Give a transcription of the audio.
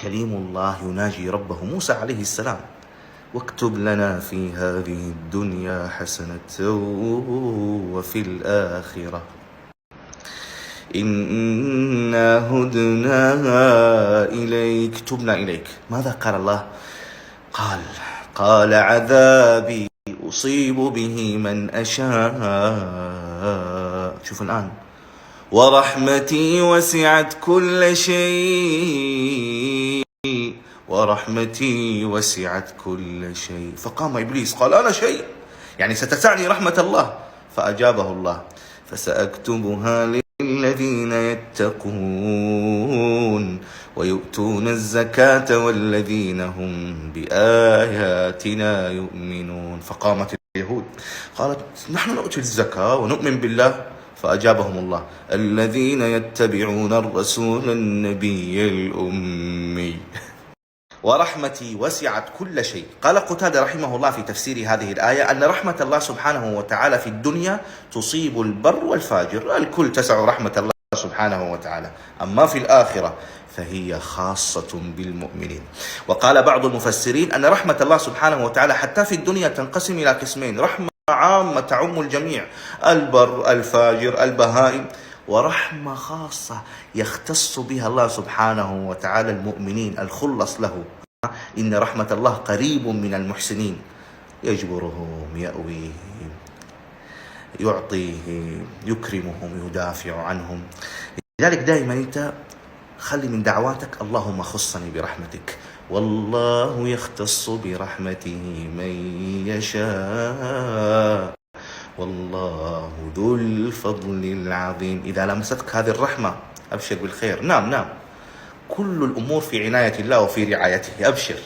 كليم الله يناجي ربه موسى عليه السلام: واكتب لنا في هذه الدنيا حسنة وفي الآخرة إنا هدنا إليك، تبنا إليك. ماذا قال الله؟ قال عذابي أصيب به من أشاء. شوف الآن: ورحمتي وسعت كل شيء، ورحمتي وسعت كل شيء. فقام إبليس قال: أنا شيء، يعني ستسعني رحمة الله. فأجابه الله: فسأكتبها للذين يتقون ويؤتون الزكاة والذين هم بآياتنا يؤمنون. فقامت اليهود قالت: نحن نؤتي الزكاة ونؤمن بالله. فأجابهم الله: الذين يتبعون الرسول النبي الأمي ورحمتي وسعت كل شيء. قال قتادة رحمه الله في تفسير هذه الآية أن رحمة الله سبحانه وتعالى في الدنيا تصيب البر والفاجر، الكل تسع رحمة الله سبحانه وتعالى. أما في الآخرة فهي خاصة بالمؤمنين. وقال بعض المفسرين أن رحمة الله سبحانه وتعالى حتى في الدنيا تنقسم إلى قسمين: رحمة عامة تعم الجميع، البر الفاجر البهائم، ورحمة خاصة يختص بها الله سبحانه وتعالى المؤمنين الخلص له. إن رحمة الله قريب من المحسنين، يجبرهم، يأويهم، يعطيهم، يكرمهم، يدافع عنهم. لذلك دائما أنت خلي من دعواتك: اللهم خصني برحمتك. والله يختص برحمته من يشاء والله ذو الفضل العظيم. إذا لمستك هذه الرحمة أبشر بالخير. نام، كل الأمور في عناية الله وفي رعايته، أبشر.